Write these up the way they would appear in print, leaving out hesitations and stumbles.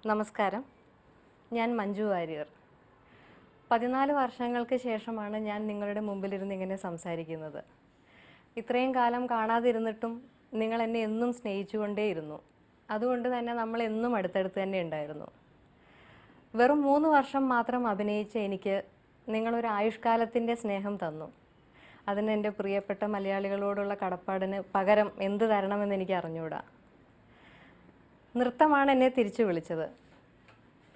നമസ്കാരം. ഞാൻ മഞ്ജു വാര്യർ. 14 വർഷങ്ങൾക്ക് ശേഷമാണ് ഞാൻ നിങ്ങളുടെ മുമ്പിലിരുന്ന് ഇങ്ങനെ സംസാരിക്കുന്നത്. ഇത്രയും കാലം കാണാതിരുന്നിട്ടും നിങ്ങൾ എന്നെ എന്നും സ്നേഹിച്ചുകൊണ്ടേയിരുന്നു. അതുകൊണ്ട് തന്നെ നമ്മൾ എന്നും അടുത്തടുത്ത് തന്നെ ഉണ്ടായിരുന്നു. വെറും 3 വർഷം മാത്രം അഭിനയിച്ച എനിക്ക് നിങ്ങളൊരു ആയുഷ്കാലത്തിൻ്റെ സ്നേഹം തന്നു. അതിന് എൻ്റെ പ്രിയപ്പെട്ട മലയാളികളോടുള്ള കടപ്പാടിന് പകരം എന്ത് തരണമെന്ന് എനിക്ക് അറിഞ്ഞുകൂടാ. നൃത്തമാണ് എന്നെ തിരിച്ചു വിളിച്ചത്.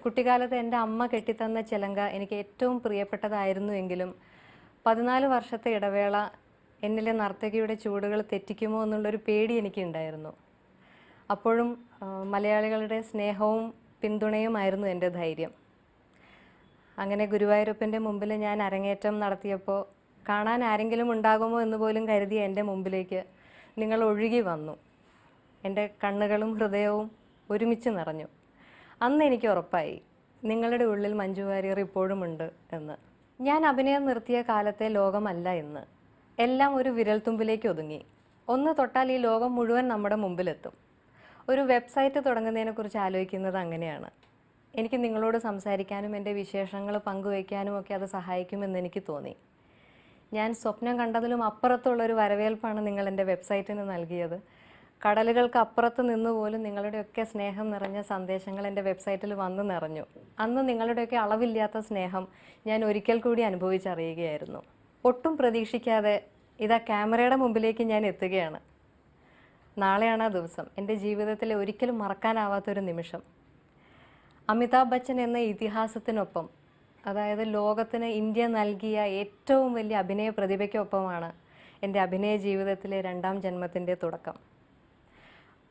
കുട്ടിക്കാലത്ത് എൻ്റെ അമ്മ കെട്ടിത്തന്ന ചിലങ്ക എനിക്ക് ഏറ്റവും പ്രിയപ്പെട്ടതായിരുന്നുവെങ്കിലും 14 വർഷത്തെ ഇടവേള എന്നിലെ നർത്തകിയുടെ ചൂടുകൾ തെറ്റിക്കുമോ എന്നുള്ളൊരു പേടി എനിക്കുണ്ടായിരുന്നു. അപ്പോഴും മലയാളികളുടെ സ്നേഹവും പിന്തുണയുമായിരുന്നു എൻ്റെ ധൈര്യം. അങ്ങനെ ഗുരുവായൂരപ്പൻ്റെ മുമ്പിൽ ഞാൻ അരങ്ങേറ്റം നടത്തിയപ്പോൾ കാണാൻ ആരെങ്കിലും ഉണ്ടാകുമോ എന്ന് പോലും കരുതിയ എൻ്റെ മുമ്പിലേക്ക് നിങ്ങൾ ഒഴുകി വന്നു. എൻ്റെ കണ്ണുകളും ഹൃദയവും ഒരുമിച്ച് നിറഞ്ഞു. അന്ന് എനിക്ക് ഉറപ്പായി നിങ്ങളുടെ ഉള്ളിൽ മഞ്ജു വാര്യർ ഇപ്പോഴുമുണ്ട് എന്ന്. ഞാൻ അഭിനയം നിർത്തിയ കാലത്തെ ലോകമല്ല ഇന്ന്. എല്ലാം ഒരു വിരൽത്തുമ്പിലേക്ക് ഒതുങ്ങി. ഒന്ന് തൊട്ടാൽ ഈ ലോകം മുഴുവൻ നമ്മുടെ മുമ്പിലെത്തും. ഒരു വെബ്സൈറ്റ് തുടങ്ങുന്നതിനെക്കുറിച്ച് ആലോചിക്കുന്നത് അങ്ങനെയാണ്. എനിക്ക് നിങ്ങളോട് സംസാരിക്കാനും എൻ്റെ വിശേഷങ്ങൾ പങ്കുവയ്ക്കാനും ഒക്കെ അത് സഹായിക്കുമെന്ന് എനിക്ക് തോന്നി. ഞാൻ സ്വപ്നം കണ്ടതിലും അപ്പുറത്തുള്ളൊരു വരവേൽപ്പാണ് നിങ്ങൾ എൻ്റെ വെബ്സൈറ്റിന് നൽകിയത്. കടലുകൾക്ക് അപ്പുറത്ത് നിന്നുപോലും നിങ്ങളുടെയൊക്കെ സ്നേഹം നിറഞ്ഞ സന്ദേശങ്ങൾ എൻ്റെ വെബ്സൈറ്റിൽ വന്ന് നിറഞ്ഞു. അന്ന് നിങ്ങളുടെയൊക്കെ അളവില്ലാത്ത സ്നേഹം ഞാൻ ഒരിക്കൽ കൂടി അനുഭവിച്ചറിയുകയായിരുന്നു. ഒട്ടും പ്രതീക്ഷിക്കാതെ ഇതാ ക്യാമറയുടെ മുമ്പിലേക്ക് ഞാൻ എത്തുകയാണ്. നാളെയാണ് ആ ദിവസം. എൻ്റെ ജീവിതത്തിലെ ഒരിക്കലും മറക്കാനാവാത്തൊരു നിമിഷം. അമിതാഭ് ബച്ചൻ എന്ന ഇതിഹാസത്തിനൊപ്പം, അതായത് ലോകത്തിന് ഇന്ത്യ നൽകിയ ഏറ്റവും വലിയ അഭിനയ പ്രതിഭയ്ക്കൊപ്പമാണ് എൻ്റെ അഭിനയ ജീവിതത്തിലെ 2ാം ജന്മത്തിൻ്റെ തുടക്കം.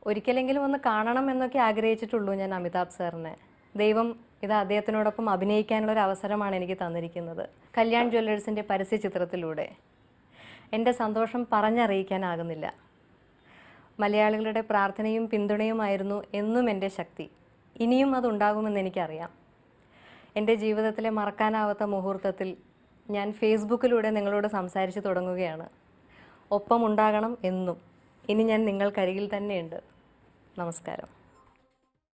ഒരിക്കലെങ്കിലും ഒന്ന് കാണണം എന്നൊക്കെ ആഗ്രഹിച്ചിട്ടുള്ളൂ ഞാൻ അമിതാഭ് സാറിനെ. ദൈവം ഇത് അദ്ദേഹത്തിനോടൊപ്പം അഭിനയിക്കാനുള്ളൊരു അവസരമാണ് എനിക്ക് തന്നിരിക്കുന്നത്. കല്യാൺ ജ്വല്ലേഴ്സിൻ്റെ പരസ്യ ചിത്രത്തിലൂടെ. എൻ്റെ സന്തോഷം പറഞ്ഞറിയിക്കാനാകുന്നില്ല. മലയാളികളുടെ പ്രാർത്ഥനയും പിന്തുണയുമായിരുന്നു എന്നും എൻ്റെ ശക്തി. ഇനിയും അതുണ്ടാകുമെന്ന് എനിക്കറിയാം. എൻ്റെ ജീവിതത്തിലെ മറക്കാനാവാത്ത മുഹൂർത്തത്തിൽ ഞാൻ ഫേസ്ബുക്കിലൂടെ നിങ്ങളോട് സംസാരിച്ച് തുടങ്ങുകയാണ്. ഒപ്പം ഉണ്ടാകണം എന്നും. ഇനി ഞാൻ നിങ്ങൾക്കരികിൽ തന്നെയുണ്ട്. നമസ്കാരം.